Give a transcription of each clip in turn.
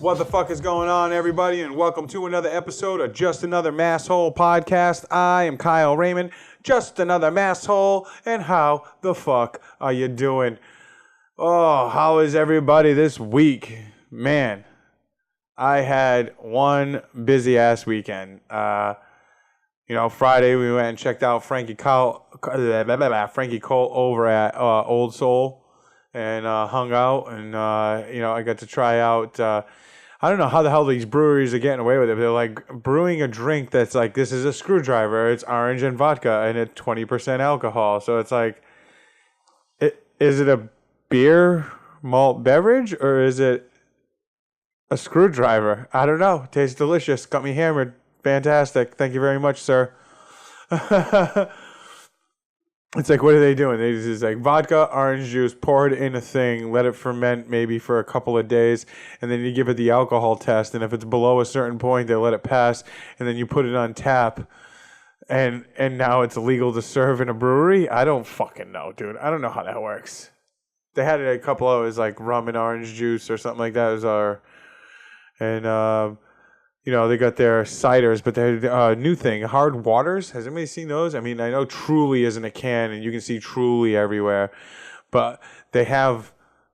What the fuck is going on, everybody, and welcome to another episode of Just Another Masshole Podcast. I am Kyle Raymond, just another masshole, and how the fuck are you doing? Oh, how is everybody this week? Man, I had one busy-ass weekend. Friday we went and checked out Frankie Cole over at Old Soul and hung out, and I got to try out. I don't know how the hell these breweries are getting away with it. They're like brewing a drink that's like, this is a screwdriver. It's orange and vodka, and it's 20% alcohol. So it's like, is it a beer malt beverage or is it a screwdriver? I don't know. Tastes delicious. Got me hammered. Fantastic. Thank you very much, sir. It's like, what are they doing? They just like vodka, orange juice, pour it in a thing, let it ferment maybe for a couple of days, and then you give it the alcohol test. And if it's below a certain point, they let it pass, and then you put it on tap, and now it's legal to serve in a brewery. I don't fucking know, dude. I don't know how that works. They had it a couple of, it was like rum and orange juice or something like that. It was they got their ciders, but their new thing, hard waters. Has anybody seen those? I mean, I know Truly is in a can, and you can see Truly everywhere, but they have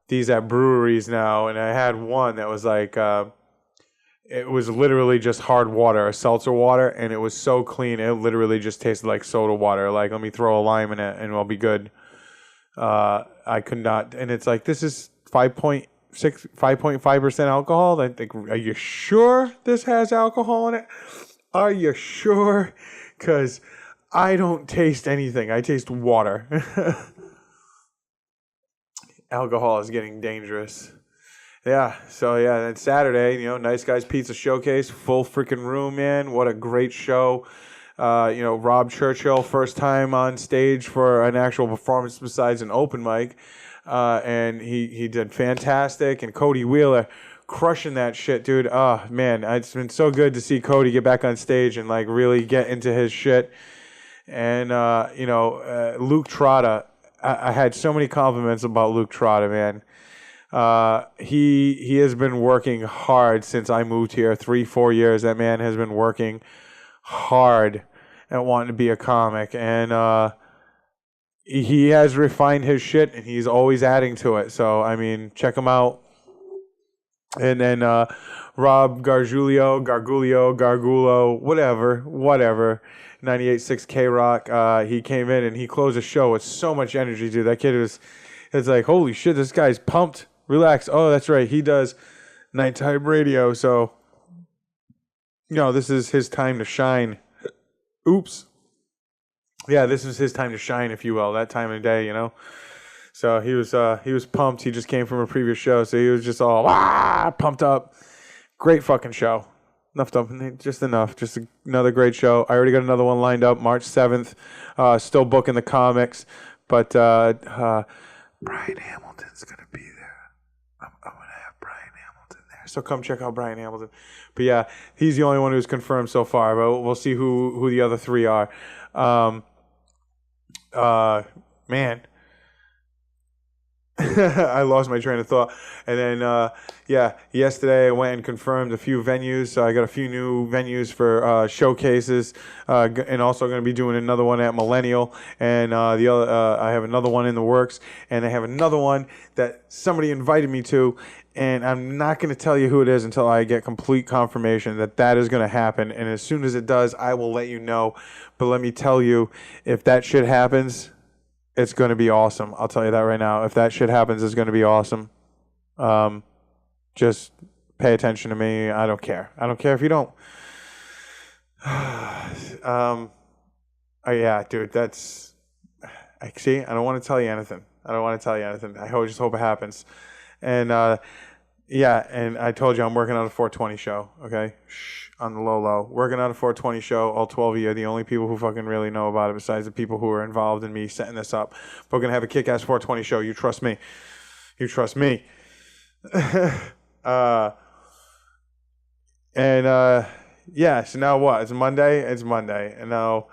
these at breweries now, and I had one that was like, it was literally just hard water, a seltzer water, and it was so clean, it literally just tasted like soda water. Like, let me throw a lime in it, and I'll be good. I could not, and it's like, this is 5.5% alcohol. I think, are you sure this has alcohol in it? Are you sure? Because I don't taste anything. I taste water. Alcohol is getting dangerous. Yeah, so yeah, then Saturday, Nice Guys Pizza Showcase, full freaking room, man. What a great show. Rob Churchill, first time on stage for an actual performance besides an open mic. And he did fantastic, and Cody Wheeler crushing that shit, dude. Oh man, it's been so good to see Cody get back on stage and like really get into his shit. And Luke Trotta, I had so many compliments about Luke Trotta, man. He has been working hard since I moved here 3-4 years. That man has been working hard at wanting to be a comic, and he has refined his shit, and he's always adding to it. So, I mean, check him out. And then Rob Gargulo, whatever, 98.6 K-Rock. He came in, and he closed the show with so much energy, dude. That kid it's like, holy shit, this guy's pumped. Relax. Oh, that's right. He does nighttime radio. So, this is his time to shine. Oops. Yeah, this is his time to shine, if you will, that time of day, So he was pumped. He just came from a previous show, so he was just all pumped up. Great fucking show. Just enough. Just another great show. I already got another one lined up, March 7th. Still booking the comics, but Brian Hamilton's gonna be there. I'm gonna have Brian Hamilton there, so come check out Brian Hamilton. But yeah, he's the only one who's confirmed so far. But we'll see who the other three are. Man, I lost my train of thought. And then, yesterday I went and confirmed a few venues. So I got a few new venues for showcases, and also going to be doing another one at Millennial. And the other, I have another one in the works, and I have another one that somebody invited me to. And I'm not going to tell you who it is until I get complete confirmation that is going to happen. And as soon as it does, I will let you know. But let me tell you, if that shit happens, it's going to be awesome. I'll tell you that right now. If that shit happens, it's going to be awesome. Just pay attention to me. I don't care. I don't care if you don't. Yeah, dude, that's... I don't want to tell you anything. I just hope it happens. And, and I told you I'm working on a 420 show, okay? Shh, on the low. Working on a 420 show. All 12 of you are the only people who fucking really know about it besides the people who are involved in me setting this up. We're going to have a kick-ass 420 show. You trust me. So now what? It's Monday. And now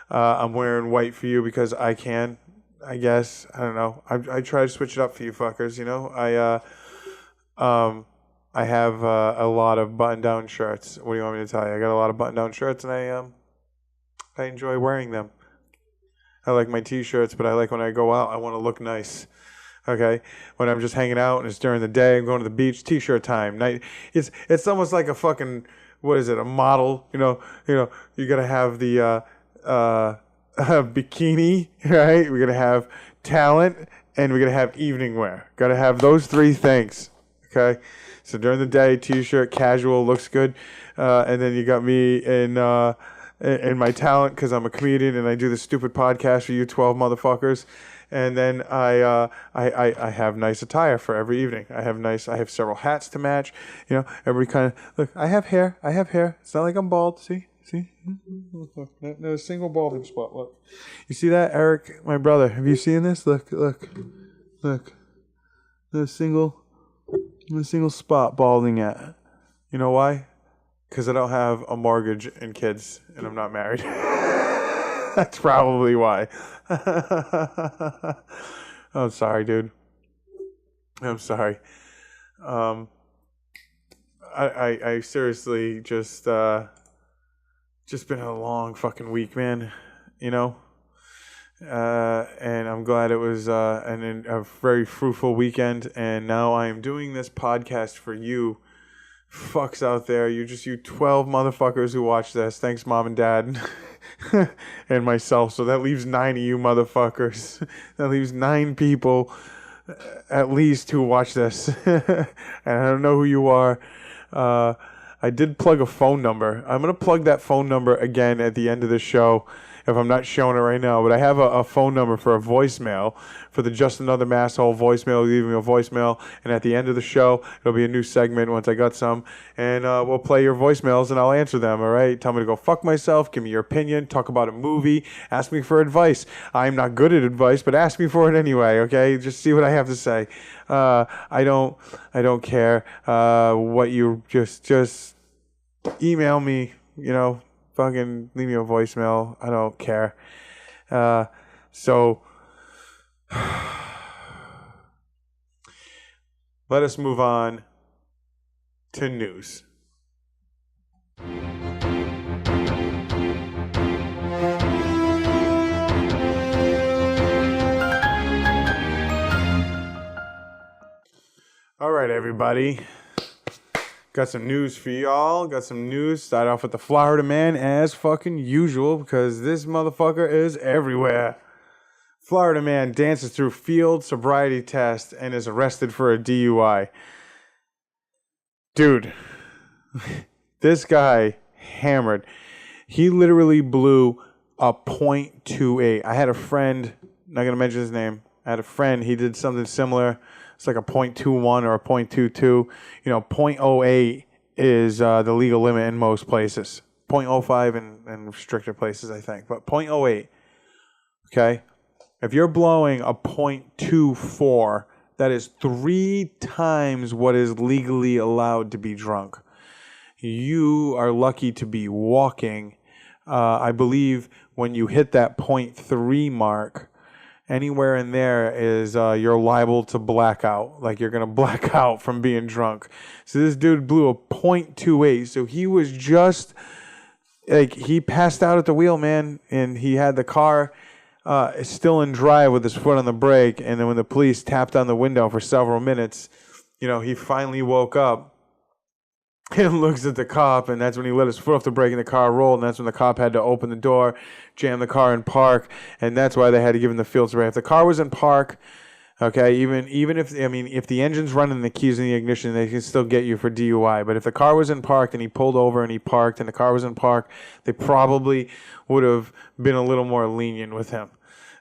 I'm wearing white for you because I can. I guess. I don't know. I try to switch it up for you fuckers, I have a lot of button-down shirts. What do you want me to tell you? I got a lot of button-down shirts, and I enjoy wearing them. I like my T-shirts, but I like when I go out, I want to look nice. Okay, when I'm just hanging out and it's during the day, I'm going to the beach. T-shirt time. Night. It's almost like a fucking, what is it? A model. You gotta have the bikini, right? We gotta have talent, and we gotta have evening wear. Gotta have those three things. Okay, so during the day, T-shirt, casual, looks good, and then you got me in my talent because I'm a comedian and I do this stupid podcast for you 12 motherfuckers. And then I have nice attire for every evening. I have several hats to match. Every kind of, look, I have hair. It's not like I'm bald. See? Not a single balding spot. Look. You see that, Eric, my brother? Have you seen this? Look. Not a single spot balding at. You know why? Because I don't have a mortgage and kids, and I'm not married. That's probably why. I'm sorry, dude. I'm sorry. I seriously just been a long fucking week, man. And I'm glad it was a very fruitful weekend. And now I am doing this podcast for you fucks out there. You 12 motherfuckers who watch this. Thanks, Mom and Dad. And myself. So that leaves 9 of you motherfuckers. That leaves 9 people at least who watch this. And I don't know who you are. I did plug a phone number. I'm going to plug that phone number again at the end of the show if I'm not showing it right now. But I have a phone number for a voicemail for the Just Another Masshole voicemail. Leave me a voicemail. And at the end of the show, it'll be a new segment once I got some. And we'll play your voicemails and I'll answer them, all right? Tell me to go fuck myself. Give me your opinion. Talk about a movie. Ask me for advice. I'm not good at advice, but ask me for it anyway, okay? Just see what I have to say. I don't care what you just email me, fucking leave me a voicemail. I don't care. So let us move on to news. All right, everybody. Got some news for y'all. Start off with the Florida man as fucking usual because this motherfucker is everywhere. Florida man dances through field sobriety test and is arrested for a DUI. Dude, this guy hammered. He literally blew a .28. I had a friend, not going to mention his name. He did something similar. It's like a .21 or a .22. 0.08 is the legal limit in most places. 0.05 in restricted places, I think. But 0.08, okay? If you're blowing a .24, that is 3 times what is legally allowed to be drunk. You are lucky to be walking. I believe when you hit that .3 mark, anywhere in there is you're liable to blackout. Like you're going to black out from being drunk. So this dude blew a .28. So he was just he passed out at the wheel, man. And he had the car still in drive with his foot on the brake. And then when the police tapped on the window for several minutes, he finally woke up and looks at the cop, and that's when he let his foot off the brake and the car rolled, and that's when the cop had to open the door, jam the car in park, and that's why they had to give him the field sobriety. If the car was in park, okay, even if the engine's running, the keys in the ignition, they can still get you for DUI. But if the car was in park and he pulled over and he parked and the car was in park, they probably would have been a little more lenient with him.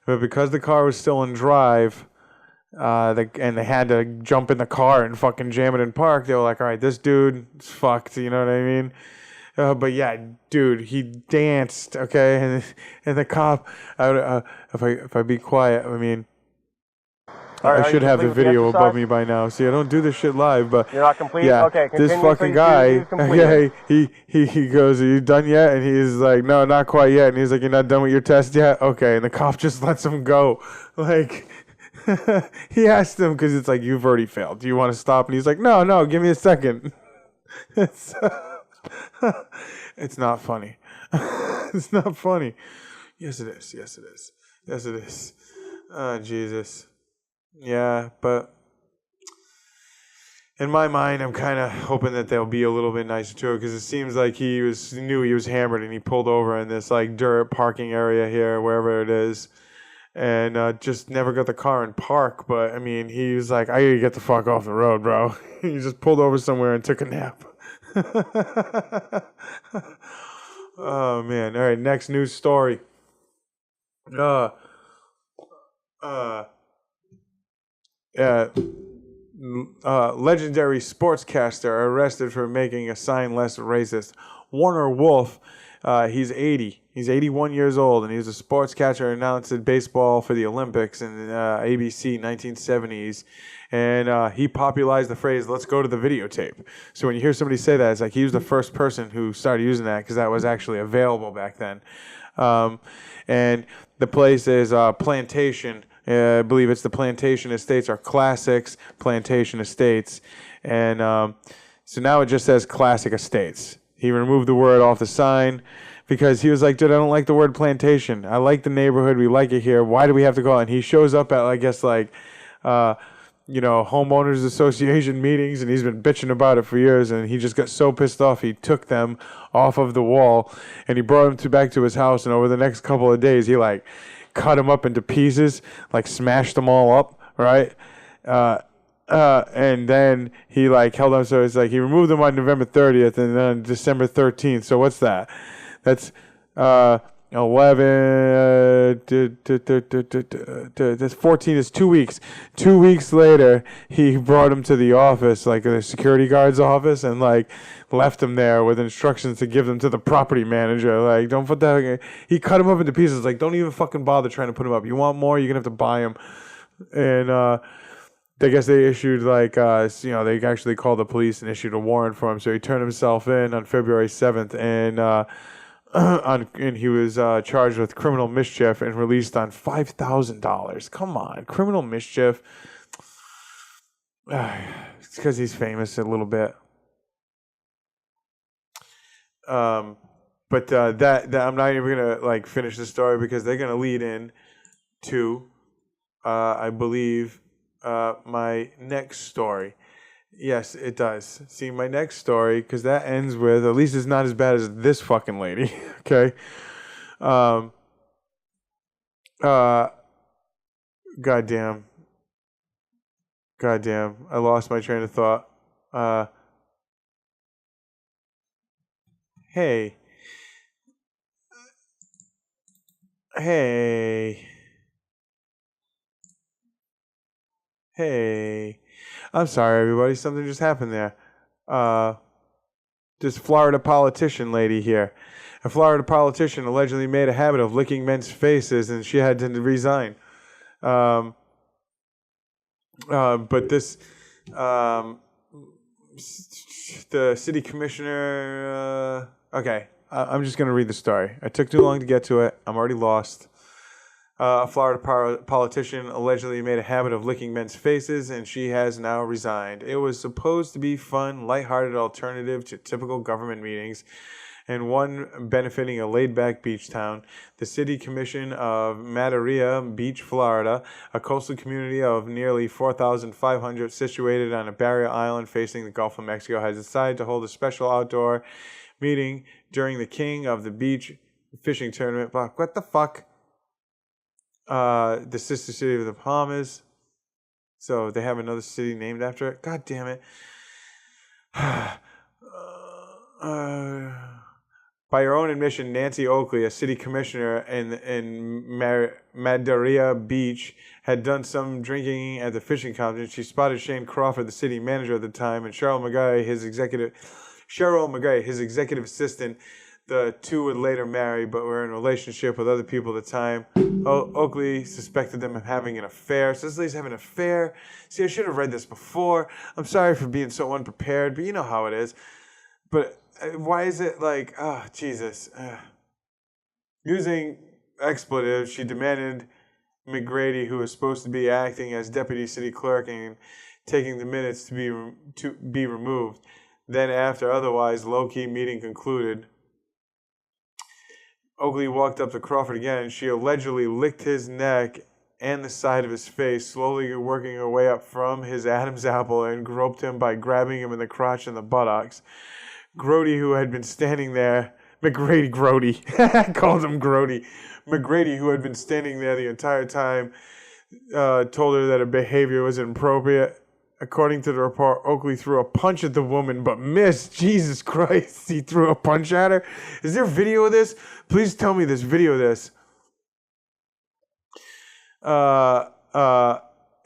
But because the car was still in drive, and they had to jump in the car and fucking jam it in park, they were like, all right, this dude is fucked, you know what I mean? But yeah, dude, he danced, okay? And the cop, if I be quiet, I should have the video above me by now. See, I don't do this shit live, but you're not complete. Yeah, okay, this fucking guy, he goes, "Are you done yet?" And he's like, "No, not quite yet." And he's like, "You're not done with your test yet?" Okay, and the cop just lets him go, like. He asked him because it's like, you've already failed. Do you want to stop? And he's like, no, give me a second. It's, it's not funny. It's not funny. Yes, it is. Yes, it is. Yes, it is. Oh, Jesus. Yeah, but in my mind, I'm kind of hoping that they'll be a little bit nicer to it, because it seems like he knew he was hammered, and he pulled over in this like dirt parking area here, wherever it is, and just never got the car in park. But I mean, he was like, I gotta get the fuck off the road, bro. He just pulled over somewhere and took a nap. Oh man! All right, next news story. Yeah. Legendary sportscaster arrested for making a sign less racist. Warner Wolf, he's 80. He's 81 years old, and he was a sportscaster announced baseball for the Olympics in ABC 1970s. And he popularized the phrase, let's go to the videotape. So when you hear somebody say that, it's like he was the first person who started using that, because that was actually available back then. And the place is Plantation. I believe it's the Plantation Estates, or Classics Plantation Estates. And so now it just says Classic Estates. He removed the word off the sign because he was like, dude, I don't like the word plantation. I like the neighborhood. We like it here. Why do we have to go? And he shows up at, I guess, homeowners association meetings, and he's been bitching about it for years, and he just got so pissed off he took them off of the wall, and he brought them back to his house, and over the next couple of days he cut them up into pieces, smashed them all up, right? And then he held them, so it's he removed them on November 30th and then December 13th. So what's that? That's 11, that's 14 is 2 weeks. 2 weeks later, he brought him to the office, the security guard's office, and left him there with instructions to give them to the property manager. Don't put that. He cut him up into pieces. Don't even fucking bother trying to put him up. You want more? You're gonna have to buy him. And I guess they issued they actually called the police and issued a warrant for him. So he turned himself in on February 7th, and and he was charged with criminal mischief and released on $5,000. Come on, criminal mischief. It's because he's famous a little bit. But that I'm not even gonna finish the story, because they're gonna lead in to I believe my next story. Yes, it does. See, my next story, because that ends with, at least it's not as bad as this fucking lady. Okay. Goddamn. I lost my train of thought. Hey. I'm sorry, everybody. Something just happened there. This Florida politician lady here. A Florida politician allegedly made a habit of licking men's faces, and she had to resign. But this, the city commissioner. Okay, I'm just going to read the story. I took too long to get to it. I'm already lost. A Florida politician allegedly made a habit of licking men's faces, and she has now resigned. It was supposed to be fun, lighthearted alternative to typical government meetings, and one benefiting a laid-back beach town. The City Commission of Madeira Beach, Florida, a coastal community of nearly 4,500 situated on a barrier island facing the Gulf of Mexico, has decided to hold a special outdoor meeting during the King of the Beach fishing tournament. But what the fuck? The sister city of the Bahamas. So they have another city named after it. God damn it. By her own admission, Nancy Oakley, a city commissioner in Madeira Beach, had done some drinking at the fishing competition. She spotted Shane Crawford, the city manager at the time, and Cheryl McGuy, his executive assistant. The two would later marry, but were in a relationship with other people at the time. Oakley suspected them of having an affair. So this lady's having an affair. See, I should have read this before. I'm sorry for being so unprepared, but you know how it is. But why is it Jesus. Using expletives, she demanded McGrady, who was supposed to be acting as deputy city clerk and taking the minutes to be removed. Then, after otherwise low-key meeting concluded, Oakley walked up to Crawford again, and she allegedly licked his neck and the side of his face, slowly working her way up from his Adam's apple and groped him by grabbing him in the crotch and the buttocks. Grody, who had been standing there, Grody, I called him Grody. McGrady, who had been standing there the entire time, told her that her behavior was inappropriate. According to the report, Oakley threw a punch at the woman, but missed. Jesus Christ, he threw a punch at her. Is there video of this? Please tell me there's video of this.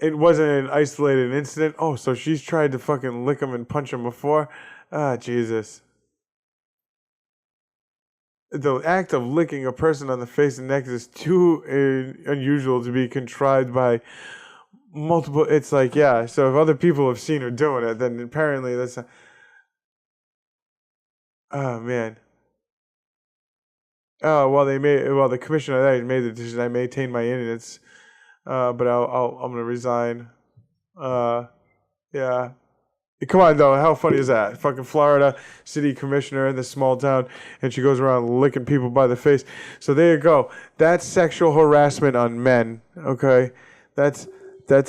It wasn't an isolated incident. Oh, so she's tried to fucking lick him and punch him before? Jesus. The act of licking a person on the face and neck is too unusual to be contrived by multiple. It's like, yeah, so if other people have seen her doing it, then apparently that's oh man. The commissioner of that made the decision. I maintain my innocence, but I'm gonna resign. Yeah. Come on, though. How funny is that? Fucking Florida city commissioner in this small town, and she goes around licking people by the face. So there you go. That's sexual harassment on men, okay? That's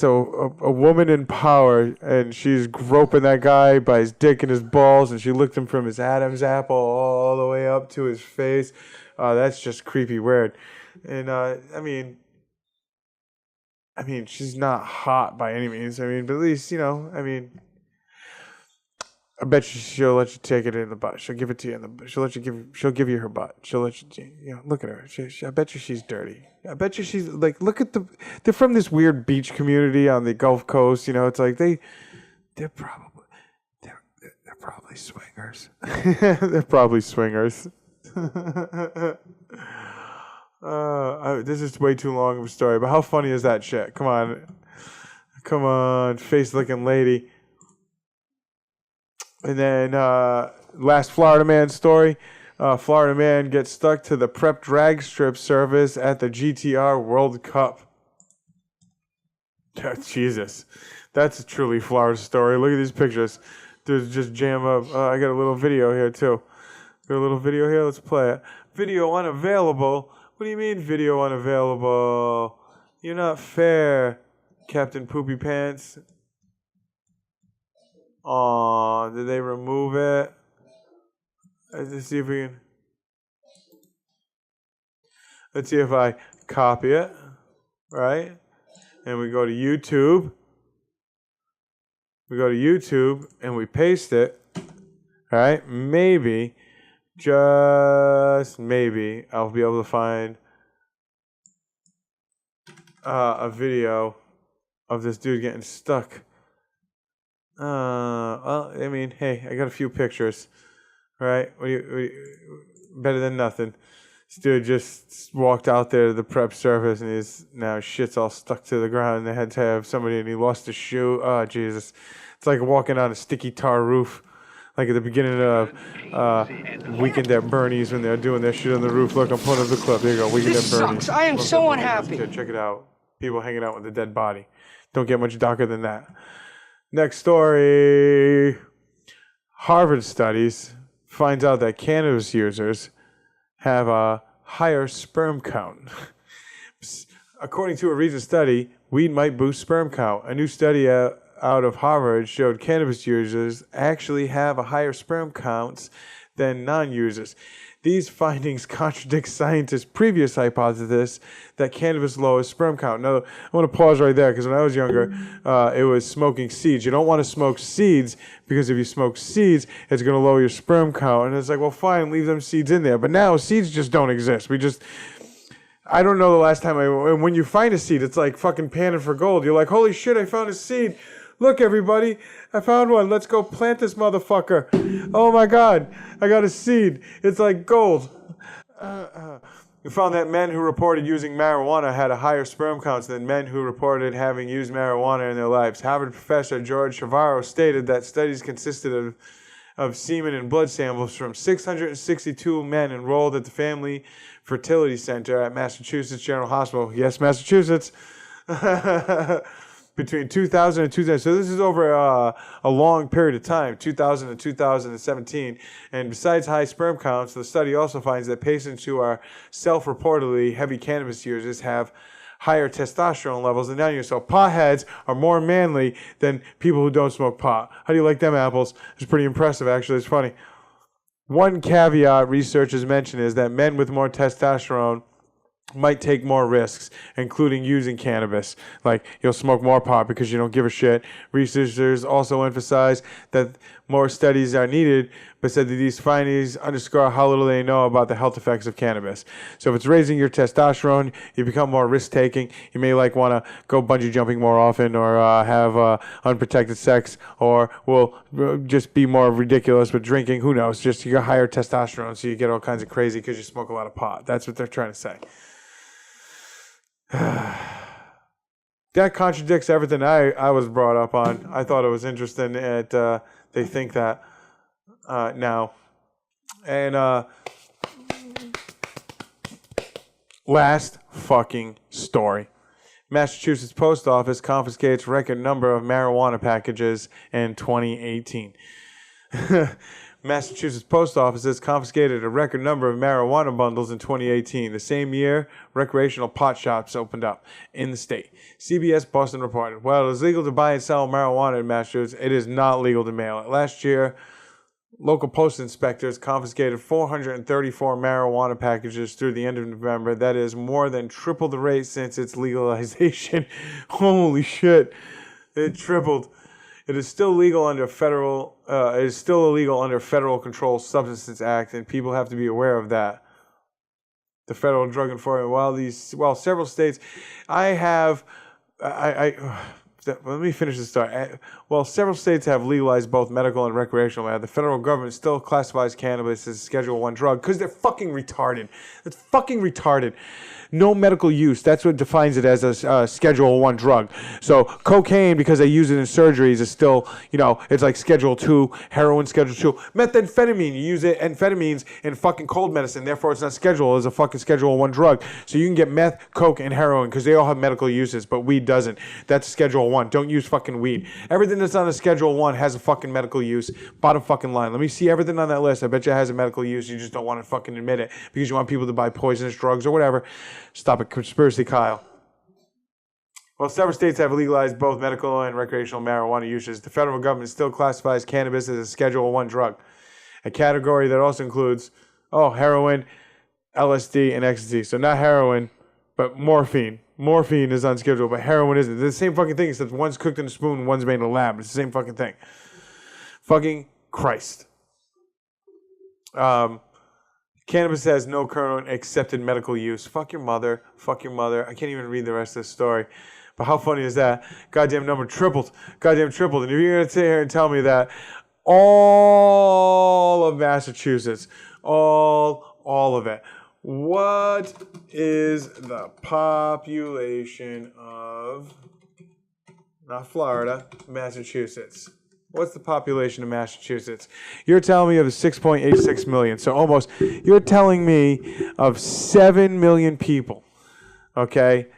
a woman in power, and she's groping that guy by his dick and his balls, and she licked him from his Adam's apple all the way up to his face. That's just creepy weird. And, I mean, she's not hot by any means. But at least, I bet you she'll let you take it in the butt. She'll give it to you in the butt. She'll give you her butt. She'll let you, look at her. I bet you she's dirty. I bet you she's like, look at they're from this weird beach community on the Gulf Coast. It's like they're probably swingers. They're probably swingers. This is way too long of a story, but how funny is that shit? Come on, face looking lady. And then last Florida man story. Florida man gets stuck to the prep drag strip service at the GTR World Cup. Jesus. That's a truly Florida story. Look at these pictures. There's just jam up. I got a little video here too. Got a little video here. Let's play it. Video unavailable. What do you mean video unavailable? You're not fair, Captain Poopy Pants. Oh, did they remove it? Let's see if I copy it, right? And we go to YouTube. And we paste it, right? Maybe, just maybe, I'll be able to find a video of this dude getting stuck. Hey, I got a few pictures, right? Better than nothing. This dude just walked out there to the prep service, and his shit's all stuck to the ground, and they had to have somebody, and he lost his shoe. Oh, Jesus. It's like walking on a sticky tar roof, like at the beginning of Weekend at Bernie's when they're doing their shit on the roof. Look, I'm pulling up the clip. There you go, Weekend at Bernie's. Sucks. I am so unhappy. Check it out. People hanging out with a dead body. Don't get much darker than that. Next story. Harvard studies finds out that cannabis users have a higher sperm count. According to a recent study, weed might boost sperm count. A new study out of Harvard showed cannabis users actually have a higher sperm counts than non-users. These findings contradict scientists' previous hypothesis that cannabis lowers sperm count. Now, I want to pause right there because when I was younger, it was smoking seeds. You don't want to smoke seeds because if you smoke seeds, it's going to lower your sperm count. And it's like, well, fine, leave them seeds in there. But now seeds just don't exist. I don't know the last time when you find a seed, it's like fucking panning for gold. You're like, holy shit, I found a seed. Look, everybody, I found one. Let's go plant this motherfucker. Oh, my God, I got a seed. It's like gold. We found that men who reported using marijuana had a higher sperm count than men who reported having used marijuana in their lives. Harvard professor George Chavarro stated that studies consisted of semen and blood samples from 662 men enrolled at the Family Fertility Center at Massachusetts General Hospital. Yes, Massachusetts. Between 2000 and 2000. So this is over a long period of time, 2000 and 2017. And besides high sperm counts, the study also finds that patients who are self-reportedly heavy cannabis users have higher testosterone levels than non-users. So potheads are more manly than people who don't smoke pot. How do you like them apples? It's pretty impressive, actually. It's funny. One caveat researchers mention is that men with more testosterone might take more risks, including using cannabis. Like, you'll smoke more pot because you don't give a shit. Researchers also emphasize that more studies are needed, but said that these findings underscore how little they know about the health effects of cannabis. So if it's raising your testosterone, you become more risk-taking. You may want to go bungee jumping more often, or have unprotected sex, or will just be more ridiculous with drinking. Who knows? Just you got higher testosterone, so you get all kinds of crazy because you smoke a lot of pot. That's what they're trying to say. That contradicts everything I was brought up on. I thought it was interesting that they think that now. And last fucking story. Massachusetts Post Office confiscates record number of marijuana packages in 2018. Massachusetts post offices confiscated a record number of marijuana bundles in 2018. The same year, recreational pot shops opened up in the state. CBS Boston reported, while it is legal to buy and sell marijuana in Massachusetts, it is not legal to mail it. Last year, local post inspectors confiscated 434 marijuana packages through the end of November. That is more than triple the rate since its legalization. Holy shit. It tripled. It is still legal under federal. It is still illegal under Federal Controlled Substances Act, and people have to be aware of that. The Federal Drug Enforcement. While several states, let me finish the story. While several states have legalized both medical and recreational marijuana, the federal government still classifies cannabis as a Schedule I drug because they're fucking retarded. It's fucking retarded. No medical use. That's what defines it as a Schedule I drug. So cocaine, because they use it in surgeries, is still, it's like Schedule II. Heroin, Schedule II. Methamphetamine, you use it, amphetamines in fucking cold medicine. Therefore, it's not scheduled as a fucking Schedule I drug. So you can get meth, coke, and heroin because they all have medical uses, but weed doesn't. That's Schedule I. Don't use fucking weed. Everything that's on a Schedule I has a fucking medical use. Bottom fucking line. Let me see everything on that list. I bet you it has a medical use. You just don't want to fucking admit it because you want people to buy poisonous drugs or whatever. Stop it, conspiracy Kyle. While several states have legalized both medical and recreational marijuana uses, the federal government still classifies cannabis as a Schedule I drug, a category that also includes heroin, LSD, and ecstasy. So not heroin, but morphine. Morphine is unscheduled, but heroin isn't. They're the same fucking thing, except one's cooked in a spoon, one's made in a lab. It's the same fucking thing. Fucking Christ. Cannabis has no current accepted medical use. Fuck your mother. Fuck your mother. I can't even read the rest of this story. But how funny is that? Goddamn number tripled. Goddamn tripled. And if you're going to sit here and tell me that all of Massachusetts, all of it, what is the population of, not Florida, Massachusetts? What's the population of Massachusetts? You're telling me of 6.86 million. So almost, you're telling me of 7 million people, okay,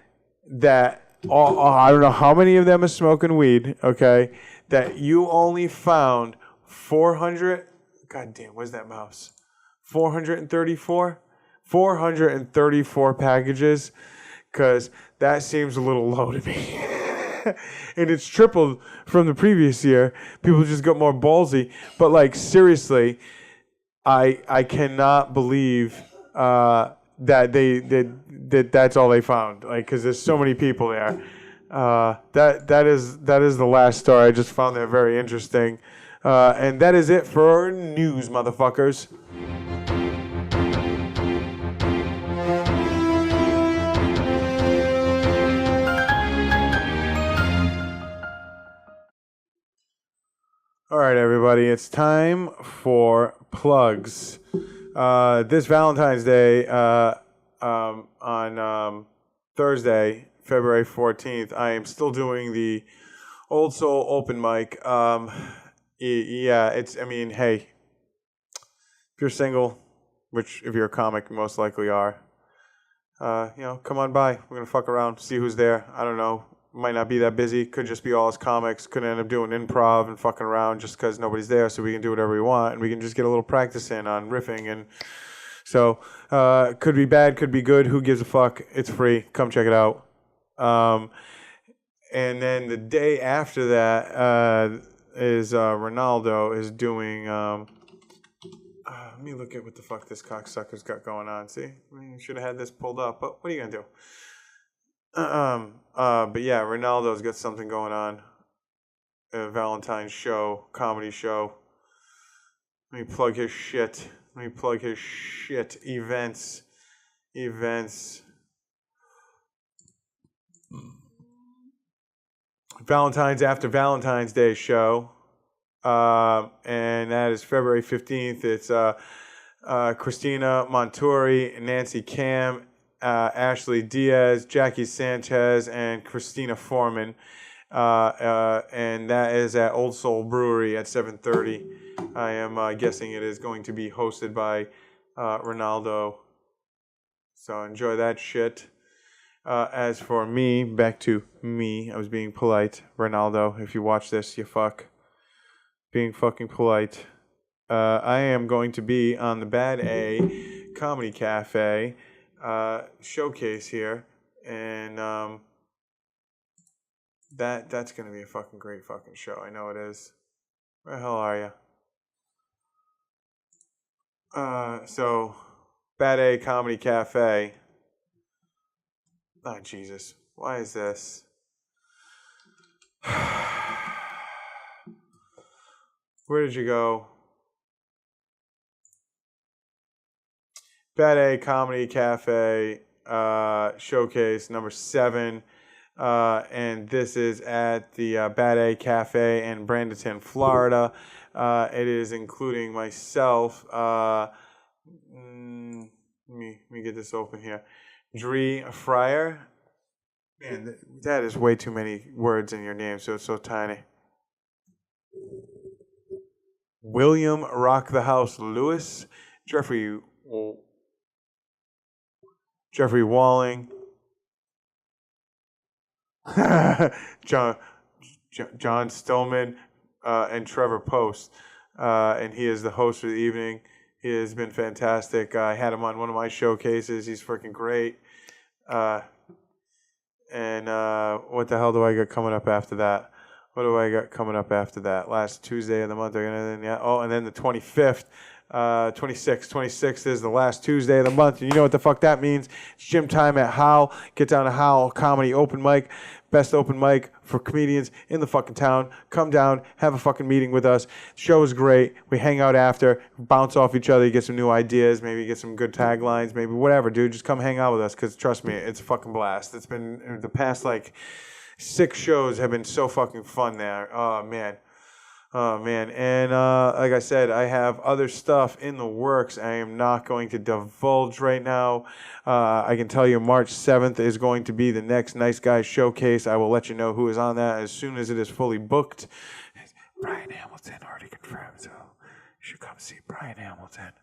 that, I don't know how many of them are smoking weed, okay, that you only found 400, goddamn, where's that mouse? 434? 434 packages, because that seems a little low to me. And it's tripled from the previous year. People just got more ballsy. But seriously, I cannot believe that that's all they found. Because there's so many people there. That is the last story. I just found that very interesting. And that is it for news, motherfuckers. All right, everybody, it's time for plugs. This Valentine's Day, on Thursday, February 14th, I am still doing the Old Soul open mic. Yeah, hey, if you're single, which if you're a comic, you most likely are, come on by. We're going to fuck around, see who's there. I don't know. Might not be that busy. Could just be all us comics. Could end up doing improv and fucking around just because nobody's there, so we can do whatever we want, and we can just get a little practice in on riffing. And so, could be bad, could be good. Who gives a fuck? It's free. Come check it out. And then the day after that is Ronaldo is doing... let me look at what the fuck this cocksucker's got going on. See? I should have had this pulled up, but what are you going to do? But yeah, Ronaldo's got something going on. A Valentine's show, comedy show. Let me plug his shit. Events. Valentine's after Valentine's Day show. And that is February 15th. It's Christina Montori, Nancy Cam, Ashley Diaz, Jackie Sanchez, and Christina Foreman. And that is at Old Soul Brewery at 7:30. I am guessing it is going to be hosted by Ronaldo. So enjoy that shit. As for me, back to me. I was being polite. Ronaldo, if you watch this, you fuck. Being fucking polite. I am going to be on the Bad A Comedy Cafe showcase here, and that's going to be a fucking great fucking show. I know it is. Where the hell are you? So, Bad A Comedy Cafe. Oh, Jesus. Why is this? Where did you go? Bad A Comedy Cafe showcase number 7. And this is at the Bad A Cafe in Bradenton, Florida. It is including myself. Let me get this open here. Dree Fryer. Man, that is way too many words in your name, so it's so tiny. William Rock the House Lewis. Jeffrey Walling. John Stillman, and Trevor Post. And he is the host for the evening. He has been fantastic. I had him on one of my showcases. He's freaking great. And what the hell do I got coming up after that? What do I got coming up after that? Last Tuesday of the month. And then the 25th. 26th is the last Tuesday of the month. And you know what the fuck that means? It's gym time at Howl. Get down to Howl Comedy Open Mic. Best open mic for comedians in the fucking town. Come down, have a fucking meeting with us. Show is great. We hang out after, bounce off each other, get some new ideas, maybe get some good taglines, maybe whatever, dude. Just come hang out with us, because trust me, it's a fucking blast. It's been, the past 6 shows have been so fucking fun there. Oh, man. And like I said, I have other stuff in the works I am not going to divulge right now. I can tell you March 7th is going to be the next Nice Guys Showcase. I will let you know who is on that as soon as it is fully booked. Brian Hamilton already confirmed, so you should come see Brian Hamilton.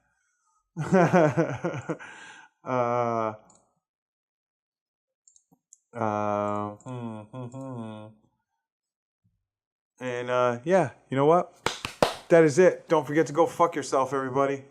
And, yeah, you know what? That is it. Don't forget to go fuck yourself, everybody.